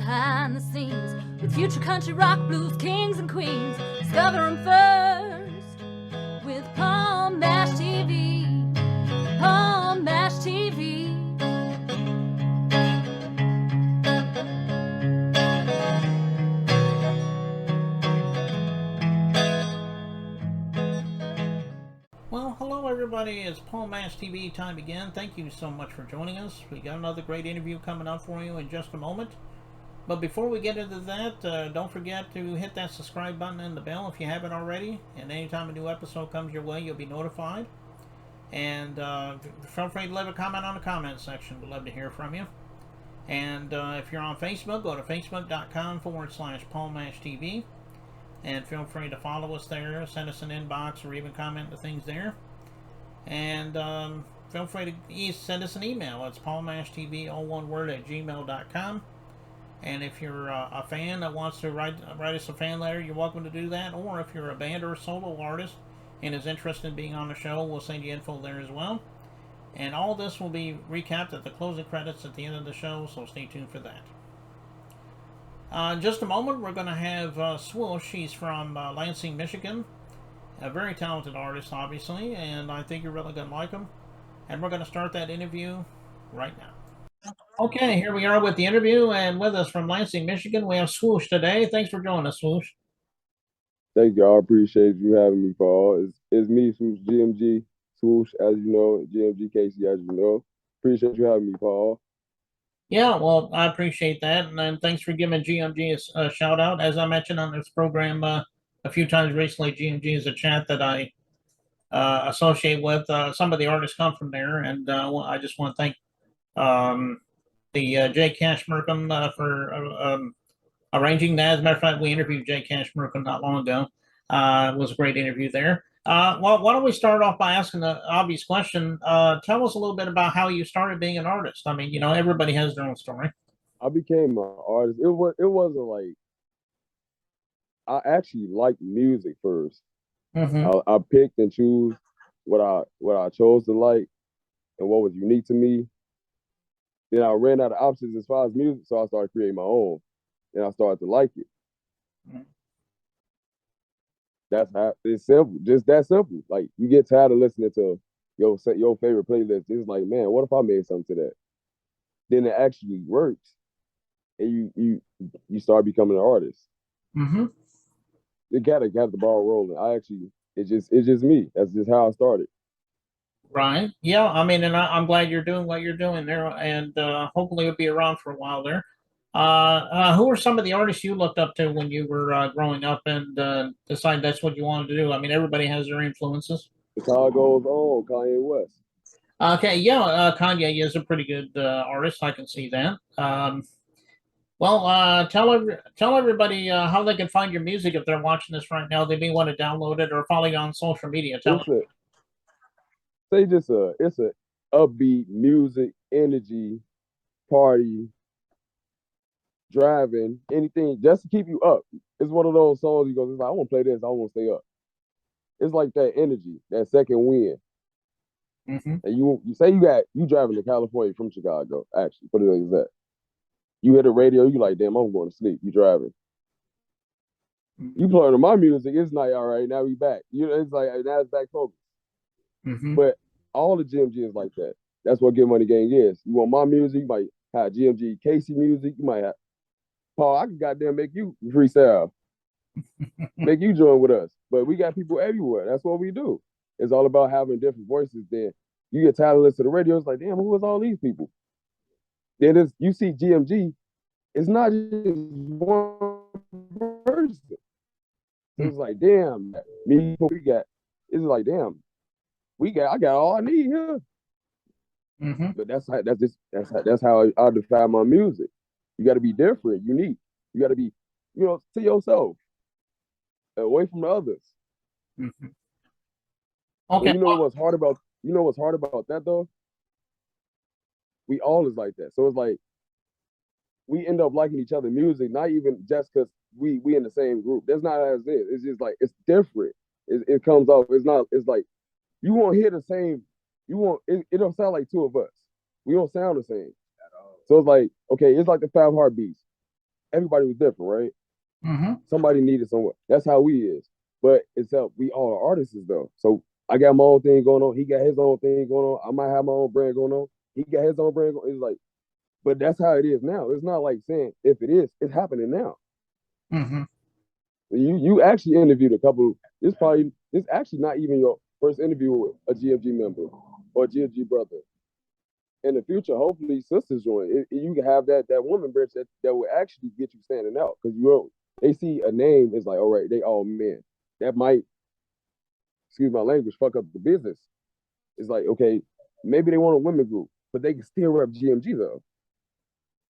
behind the scenes with future country rock blues kings and queens. Discover them first with Palm Mash TV. Palm Mash TV. Well, hello everybody, it's Paul Mash TV time again. Thank you so much for joining us. We got another great interview coming up for you in just a moment. But before we get into that, don't forget to hit that subscribe button and the bell if you haven't already. And anytime a new episode comes your way, you'll be notified. And feel free to leave a comment on the comment section. We'd love to hear from you. And if you're on Facebook, go to facebook.com/Paul Mash TV. And feel free to follow us there, send us an inbox, or even comment the things there. And feel free to send us an email. It's paulmashtv, all one word, @gmail.com. And if you're a fan that wants to write us a fan letter, you're welcome to do that. Or if you're a band or a solo artist and is interested in being on the show, we'll send you info there as well. And all this will be recapped at the closing credits at the end of the show, so stay tuned for that. In just a moment, we're going to have Swoosh. He's from Lansing, Michigan. A very talented artist, obviously, and I think you're really going to like him. And we're going to start that interview right now. Okay, here we are with the interview, and with us from Lansing, Michigan, we have Swoosh today. Thanks for joining us, Swoosh. Thank you. I appreciate you having me, Paul. It's me, Swoosh, GMG, Swoosh, as you know, GMG Casey, as you know. Appreciate you having me, Paul. Yeah, well, I appreciate that, and then thanks for giving GMG a shout out. As I mentioned on this program a few times recently, GMG is a chat that I associate with. Some of the artists come from there, and I just want to thank the Jay Cashmerkin for arranging that. As a matter of fact, we interviewed Jay Cashmerkin not long ago. It was a great interview there. Well, why don't we start off by asking the obvious question? Tell us a little bit about how you started being an artist. I mean, you know, everybody has their own story. I became an artist. It wasn't like I actually liked music 1st. I picked and chose what I chose to like and what was unique to me. Then I ran out of options as far as music, so I started creating my own, and I started to like it. That's how it's simple, just that simple. Like you get tired of listening to your favorite playlist. It's like, man, what if I made something to that? Then it actually works, and you start becoming an artist. You gotta get the ball rolling. It's just me. That's just how I started. Right. Yeah. I mean, and I'm glad you're doing what you're doing there, and hopefully you'll be around for a while there. Who were some of the artists you looked up to when you were growing up and decided that's what you wanted to do? I mean, everybody has their influences. That's how it goes on. Kanye West. Okay. Yeah. Kanye is a pretty good artist. I can see that. Well, tell everybody how they can find your music if they're watching this right now. They may want to download it or follow you on social media. It's a upbeat music, energy, party, driving, anything just to keep you up. It's one of those songs you go, it's like, I want to play this, I want to stay up. It's like that energy, that second wind. And you say you driving to California from Chicago, actually, put it like that. You hit the radio, you like, damn, I'm going to sleep. You driving. You playing on my music, it's like, all right, now we back. It's like, now it's back focus. But all the GMG is like that. That's what Get Money Gang is. You want my music, you might have GMG Casey music, you might have Paul, I can goddamn make you freestyle. Make you join with us. But we got people everywhere. That's what we do. It's all about having different voices. Then you get tired of listening to the radio. It's like, damn, who is all these people? Then you see GMG, it's not just one person. It's like, damn, we got, it's like, damn, I got all I need here. But that's how I define my music. You got to be different, unique. You got to be, to yourself, away from the others. Okay. You know what's hard about that though? We all is like that. So it's like we end up liking each other's music, not even just because we in the same group. That's not as it is. It's just like it's different. It comes off. It's not. It's like you won't hear the same. It don't sound like two of us. We don't sound the same. So it's like, okay, it's like the 5 heartbeats. everybody was different, right? Mm-hmm. Somebody needed someone. That's how we is. But except we all are artists though. So I got my own thing going on. He got his own thing going on. I might have my own brand going on. He got his own brand going on. It's like, but that's how it is now. It's not like saying if it is, it's happening now. Mm-hmm. You actually interviewed a couple. It's actually not even your first interview with a GFG member or a GFG brother. In the future, hopefully sisters join. You can have that woman bridge that will actually get you standing out because they see a name is like, all right, they all men. That might, excuse my language, fuck up the business. It's like, okay, maybe they want a women group, but they can still rep GMG though.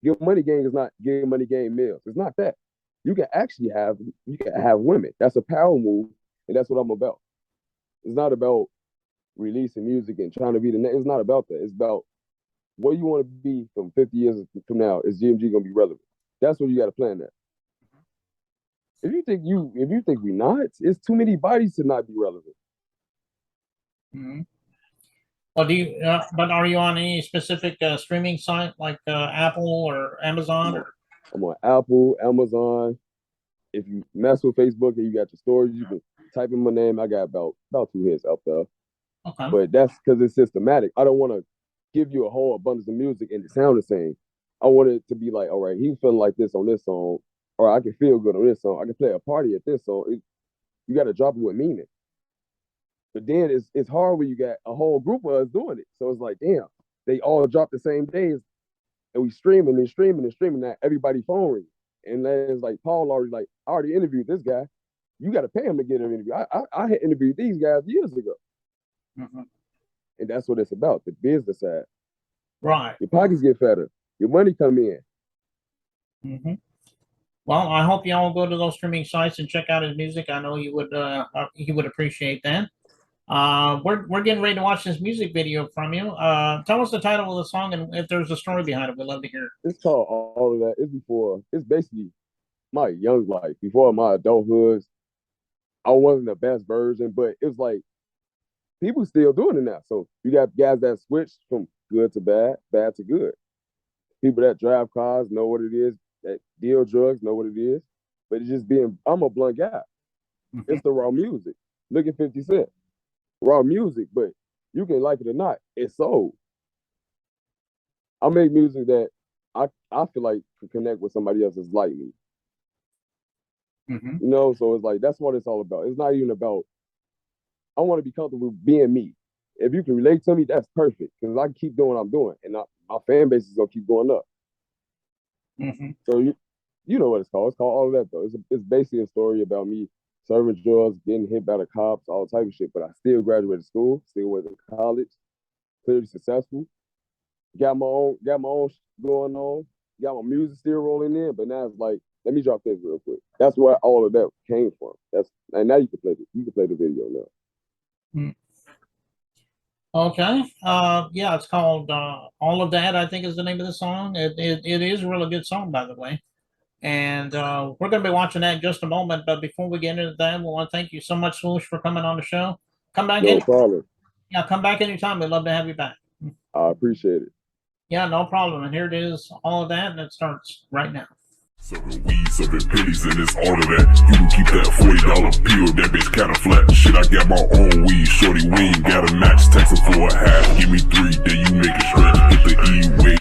Give money gang is not give money gang meals. It's not that. You can have women. That's a power move, and that's what I'm about. It's not about releasing music and trying to be the next. It's not about that. It's about what you want to be from 50 years from now. Is GMG gonna be relevant? That's what you got to plan that. If you think we not, it's too many bodies to not be relevant. Mm-hmm. Well, but are you on any specific streaming site like Apple or Amazon? I'm on Apple, Amazon. If you mess with Facebook and you got your stories, you can type in my name. I got about 2 hits up there. Okay. But that's because it's systematic. I don't want to give you a whole abundance of music and it sound the same. I want it to be like, all right, he's feeling like this on this song, or I can feel good on this song. I can play a party at this song. You got to drop it with meaning. But then it's hard when you got a whole group of us doing it. So it's like, damn, they all drop the same days, and we streaming and streaming and streaming. Now everybody phone ring, and then it's like Paul already like, I already interviewed this guy. You got to pay him to get an interview. I had interviewed these guys years ago, mm-hmm. and that's what it's about, the business side. Right. Your pockets get fatter. Your money come in. Mm-hmm. Well, I hope y'all go to those streaming sites and check out his music. I know you would appreciate that. We're getting ready to watch this music video from you. Tell us the title of the song and if there's a story behind it. We'd love to hear it. It's called All of That. It's basically my young life. Before my adulthood, I wasn't the best version, but it was like people still doing it now. So you got guys that switch from good to bad, bad to good. People that drive cars know what it is, that deal drugs know what it is. But it's just I'm a blunt guy. Mm-hmm. It's the raw music. Look at 50 Cent. Raw music, but you can like it or not, it's soul. I make music that I feel like can connect with somebody else that's like me. Mm-hmm. You know, so it's like that's what it's all about. It's not even about I want to be comfortable being me. If you can relate to me, that's perfect. Because I can keep doing what I'm doing, and my fan base is gonna keep going up. Mm-hmm. So you know what it's called. It's called All of That though. It's basically a story about me serving drugs, getting hit by the cops, all type of shit. But I still graduated school, still went to college, clearly successful. Got my own going on. Got my music still rolling in. But now it's like, let me drop this real quick. That's where All of That came from. And now you can play the video now. Mm. Okay. Yeah, it's called All of That, I think is the name of the song. It is a really good song, by the way. And we're going to be watching that in just a moment. But before we get into that, we want to thank you so much, Swoosh, for coming on the show. Come back No problem. Yeah, come back anytime. We'd love to have you back. I appreciate it. Yeah, no problem. And here it is, All of That, and it starts right now. Serving weed, serving pillies, and it's all of that. You can keep that $40 pill, that bitch kinda flat. Shit, I got my own weed, shorty, we ain't got a match. Tax it for a half, give me 3, then you make it stretch. Hit the E-way.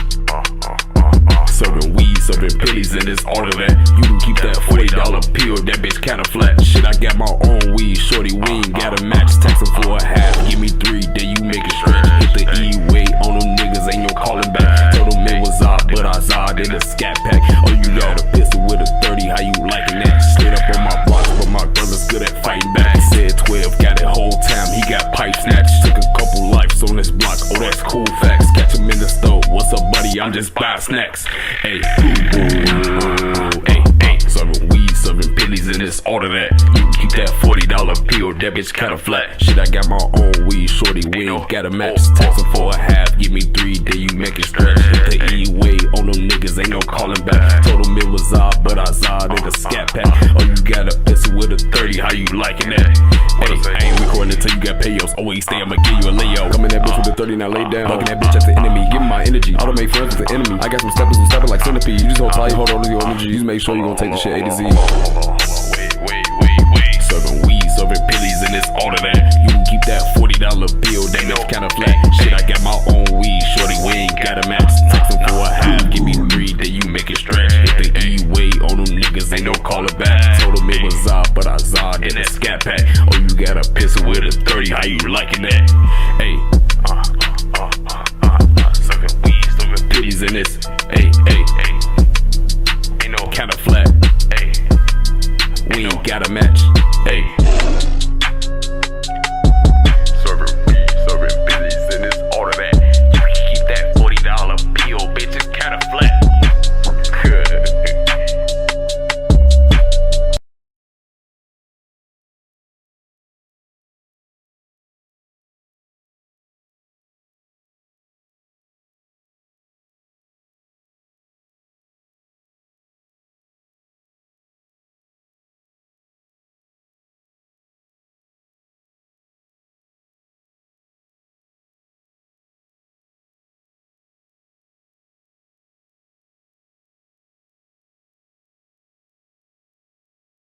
Serving weed, serving pillies, and it's all of that. You can keep that $40 pill, that bitch kinda flat. Shit, I got my own weed, shorty, we ain't got a match. Tax it for a half, give me 3, then you make it stretch. Hit the E-way on them niggas, ain't no calling back. Told them it was odd, but I zod in a scat pack. Oh, you got a pistol with a 30, how you liking that? Slid up on my block, but my brother's good at fighting back. He said 12, got it whole time, he got pipe snatched. Took a couple lives on this block, oh that's cool facts. Catch him in the store, what's up buddy, I'm just buying snacks. Hey, ooh, hey, serving weed, serving pillies, pillies and it's all of that. You can keep that $40 pill, that bitch kinda flat. Shit, I got my own weed, shorty, we ain't got a match. Tax them for a half, give me 3, then you make it stretch. Hit the E-way on them niggas, ain't no calling back. Told them it was odd, but I zod in the scat pack. Oh, you got a pistol with a 30, how you liking that? Hey, I ain't recording until you got payos. Always stay, I'ma give you a layout. Come in that bitch with a 30, now lay down. Bugging that bitch at the enemy, give me my energy. Automate friends with the enemy. I got some steppers who stepping like centipede. You just hold tight, hold on to your energy. You make sure you gon' take the shit A to Z. Wait. Serving weed, serving pillies, and it's all of that. You can keep that $40 bill, that bitch kinda flat. Shit, I got my own weed, shorty, we ain't got a match. Text them for a half, give me 3, then you make it stretch. Hit the E-way on them niggas, ain't no calling back. Told them it was odd, but I zod in the scat pack. Oh, you got a pistol with a 30, how you liking that? Hey, serving weed, serving pillies in this. Hey, ain't no kinda flat. Hey, we ain't got a match.